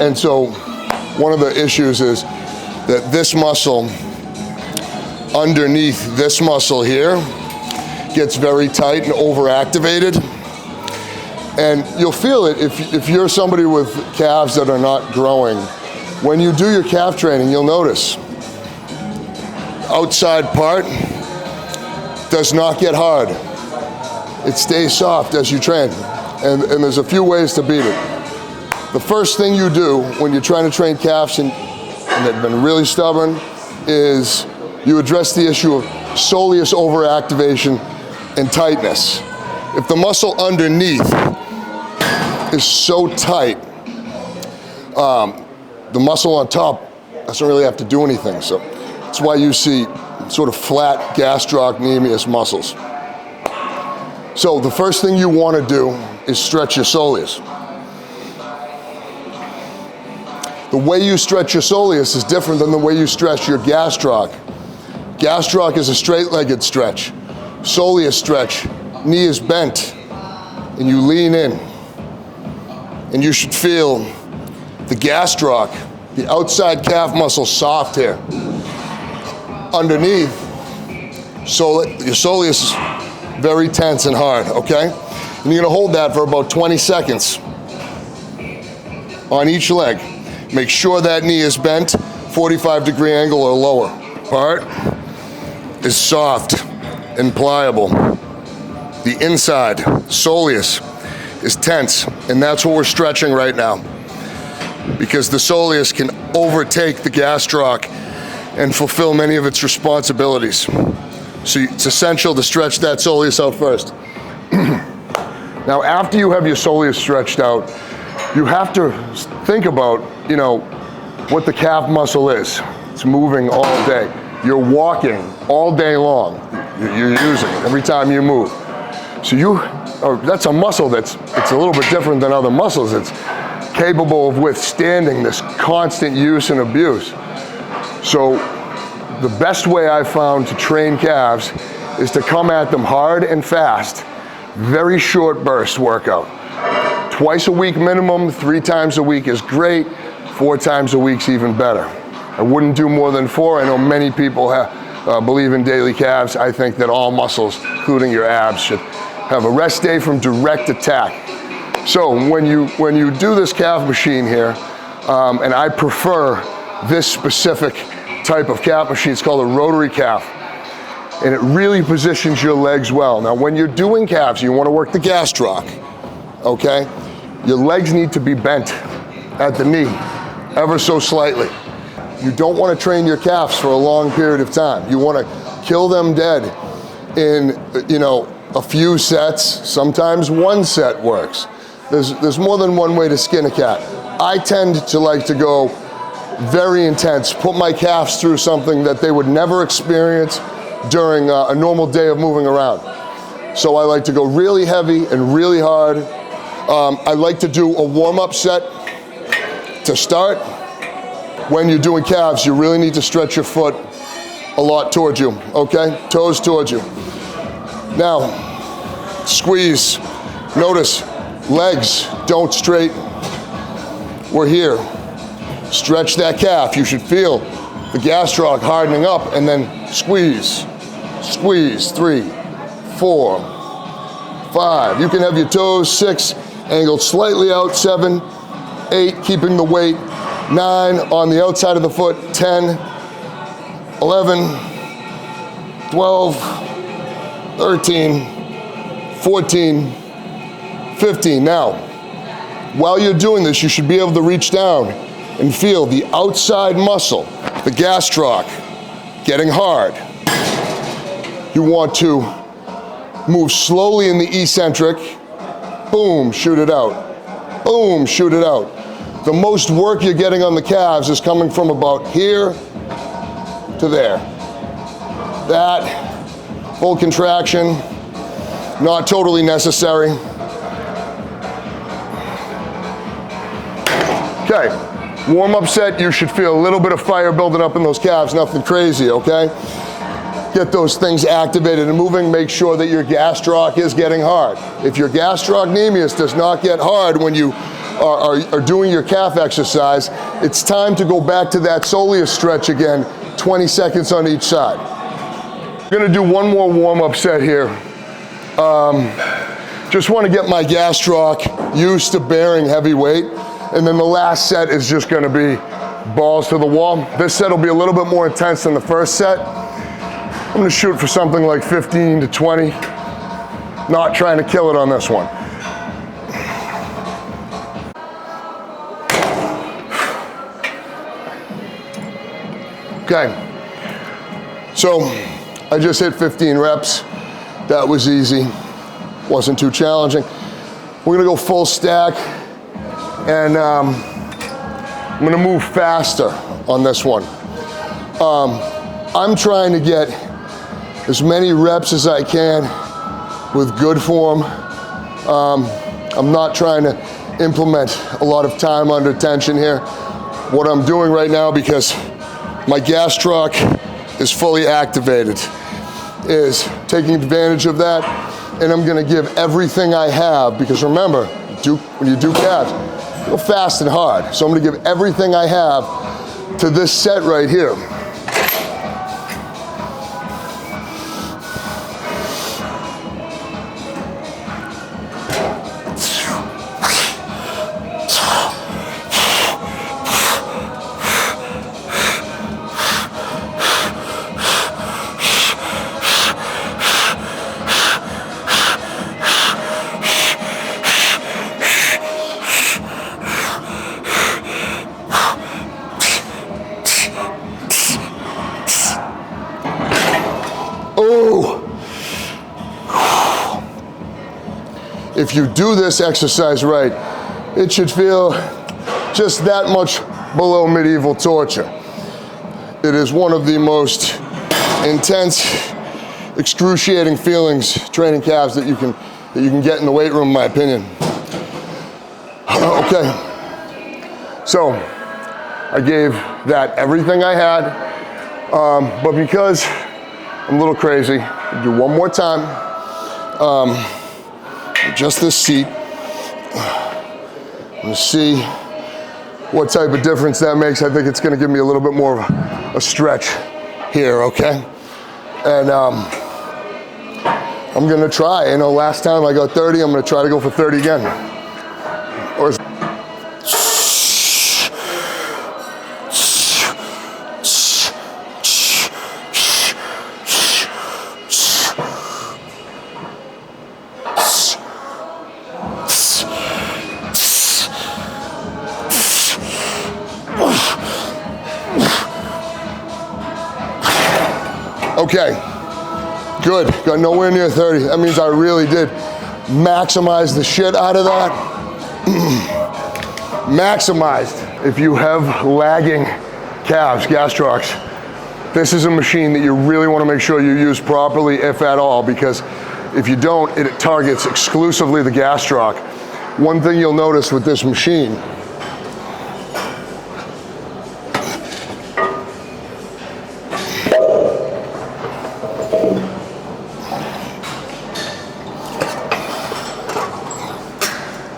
And so one of the issues is that this muscle underneath this muscle here gets very tight and overactivated. And you'll feel it if you're somebody with calves that are not growing. When you do your calf training, you'll notice outside part does not get hard. It stays soft as you train. And there's a few ways to beat it. The first thing you do when you're trying to train calves and they've been really stubborn is you address the issue of soleus overactivation and tightness. If the muscle underneath is so tight, the muscle on top doesn't really have to do anything. So that's why you see sort of flat gastrocnemius muscles. So the first thing you want to do is stretch your soleus. The way you stretch your soleus is different than the way you stretch your gastroc. Gastroc is a straight-legged stretch. Soleus stretch, knee is bent, and you lean in. And you should feel the gastroc, the outside calf muscle, soft here. Underneath, your soleus is very tense and hard, okay? And you're gonna hold that for about 20 seconds on each leg. Make sure that knee is bent, 45-degree angle or lower. Part is soft and pliable. The inside, soleus, is tense, and that's what we're stretching right now. Because the soleus can overtake the gastroc and fulfill many of its responsibilities. So it's essential to stretch that soleus out first. Now, after you have your soleus stretched out, you have to think about, what the calf muscle is. It's moving all day. You're walking all day long. You're using it every time you move. So that's a muscle it's a little bit different than other muscles. It's capable of withstanding this constant use and abuse. So the best way I've found to train calves is to come at them hard and fast. Very short burst workout. Twice a week minimum, 3 times a week is great, 4 times a week's even better. I wouldn't do more than 4. I know many people believe in daily calves. I think that all muscles, including your abs, should have a rest day from direct attack. So when you do this calf machine here, and I prefer this specific type of calf machine, it's called a rotary calf, and it really positions your legs well. Now when you're doing calves, you want to work the gastroc, okay? Your legs need to be bent at the knee, ever so slightly. You don't want to train your calves for a long period of time. You want to kill them dead in, a few sets. Sometimes one set works. There's more than one way to skin a cat. I tend to like to go very intense, put my calves through something that they would never experience during a normal day of moving around. So I like to go really heavy and really hard. I like to do a warm-up set to start. When you're doing calves, you really need to stretch your foot a lot towards you, okay? Toes towards you. Now, squeeze. Notice, legs don't straighten. We're here. Stretch that calf. You should feel the gastroc hardening up, and then squeeze. Squeeze, 3, 4, 5. You can have your toes, 6, angled slightly out, 7, 8, keeping the weight, 9 on the outside of the foot, 10, 11, 12, 13, 14, 15. Now, while you're doing this, you should be able to reach down and feel the outside muscle, the gastroc, getting hard. You want to move slowly in the eccentric. Boom, shoot it out. Boom, shoot it out. The most work you're getting on the calves is coming from about here to there. That, full contraction, not totally necessary. Okay, warm-up set, you should feel a little bit of fire building up in those calves, nothing crazy, okay? Get those things activated and moving. Make sure that your gastroc is getting hard. If your gastrocnemius does not get hard when you are doing your calf exercise, it's time to go back to that soleus stretch again, 20 seconds on each side. I'm gonna do one more warm-up set here. Just wanna get my gastroc used to bearing heavy weight, and then the last set is just gonna be balls to the wall. This set will be a little bit more intense than the first set. I'm gonna shoot for something like 15 to 20. Not trying to kill it on this one. Okay, so I just hit 15 reps. That was easy, wasn't too challenging. We're gonna go full stack, and I'm gonna move faster on this one. I'm trying to get as many reps as I can with good form. I'm not trying to implement a lot of time under tension here. What I'm doing right now, because my gastroc is fully activated, is taking advantage of that, and I'm gonna give everything I have, because remember, when you do calves, go fast and hard. So I'm gonna give everything I have to this set right here. If you do this exercise right, it should feel just that much below medieval torture. It is one of the most intense, excruciating feelings training calves that you can get in the weight room, in my opinion. Okay, so I gave that everything I had, but because I'm a little crazy, I'll do one more time. Just this seat. I'm gonna see what type of difference that makes. I think it's gonna give me a little bit more of a stretch here, okay? And I'm gonna try. You know, last time I got 30, I'm gonna try to go for 30 again. Or okay, good, got nowhere near 30. That means I really did maximize the shit out of that. Maximized. If you have lagging calves, gastrocs, this is a machine that you really want to make sure you use properly, if at all, because if you don't, it targets exclusively the gastroc. One thing you'll notice with this machine,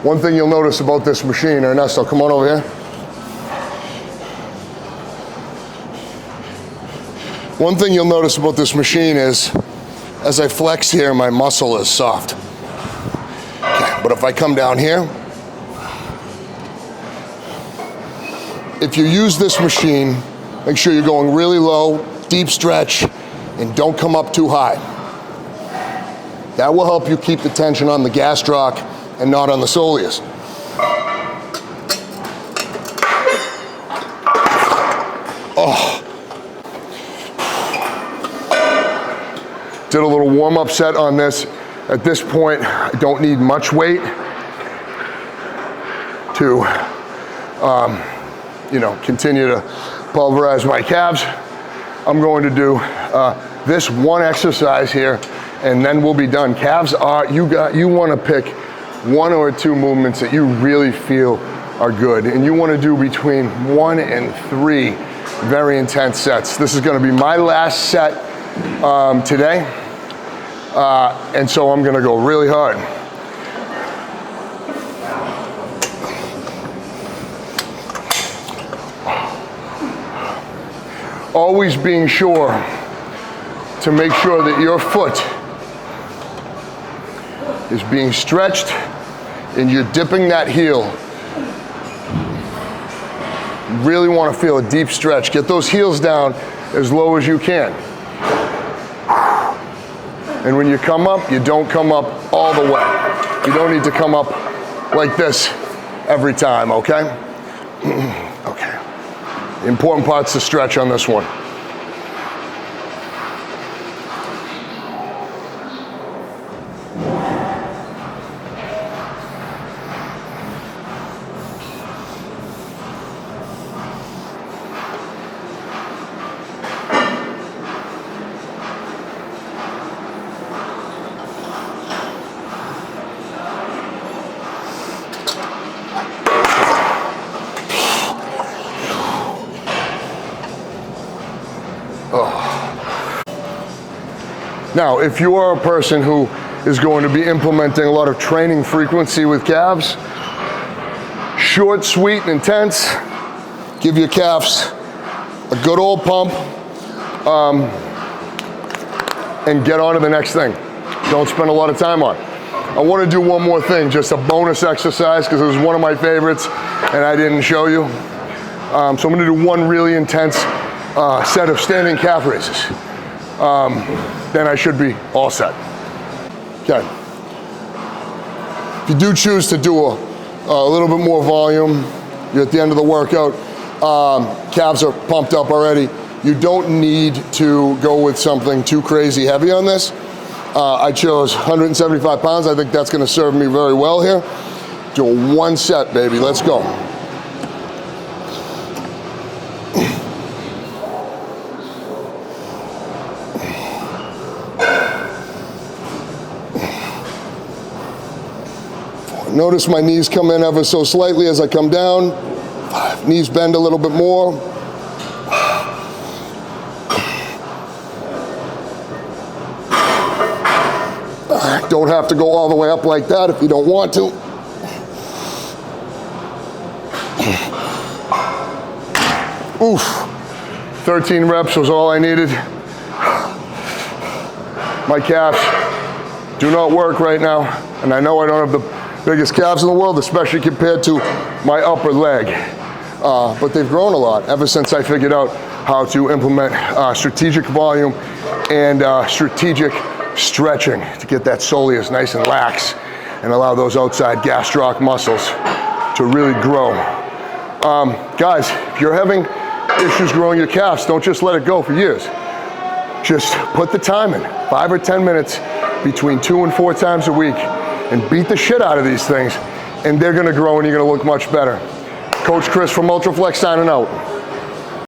one thing you'll notice about this machine, Ernesto, come on over here. One thing you'll notice about this machine is, as I flex here, my muscle is soft. Okay, but if I come down here, if you use this machine, make sure you're going really low, deep stretch, and don't come up too high. That will help you keep the tension on the gastroc and not on the soleus. Oh. Did a little warm-up set on this. At this point, I don't need much weight to, continue to pulverize my calves. I'm going to do this one exercise here, and then we'll be done. Calves are, you want to pick one or two movements that you really feel are good, and you want to do between 1 and 3 very intense sets. This is going to be my last set today, and so I'm going to go really hard. always being sure to make sure that your foot is being stretched and you're dipping that heel. Really want to feel a deep stretch. Get those heels down as low as you can. And when you come up, you don't come up all the way. You don't need to come up like this every time, okay? Okay. The important part's the stretch on this one. Now, if you are a person who is going to be implementing a lot of training frequency with calves, short, sweet, and intense, give your calves a good old pump, and get on to the next thing. Don't spend a lot of time on it. I want to do one more thing, just a bonus exercise, because it was one of my favorites and I didn't show you. So I'm going to do one really intense set of standing calf raises. Then I should be all set. Okay. If you do choose to do a little bit more volume, you're at the end of the workout, calves are pumped up already, you don't need to go with something too crazy heavy on this. I chose 175 pounds. I think that's gonna serve me very well here. Do a one set, baby, let's go. Notice my knees come in ever so slightly as I come down. Knees bend a little bit more. Don't have to go all the way up like that if you don't want to. Oof. 13 reps was all I needed. My calves do not work right now, and I know I don't have the biggest calves in the world, especially compared to my upper leg. But they've grown a lot ever since I figured out how to implement strategic volume and strategic stretching to get that soleus nice and lax and allow those outside gastroc muscles to really grow. Guys, if you're having issues growing your calves, don't just let it go for years. Just put the time in, 5 or 10 minutes between 2 and 4 times a week, and beat the shit out of these things, and they're gonna grow and you're gonna look much better. Coach Chris from Ultraflex signing out.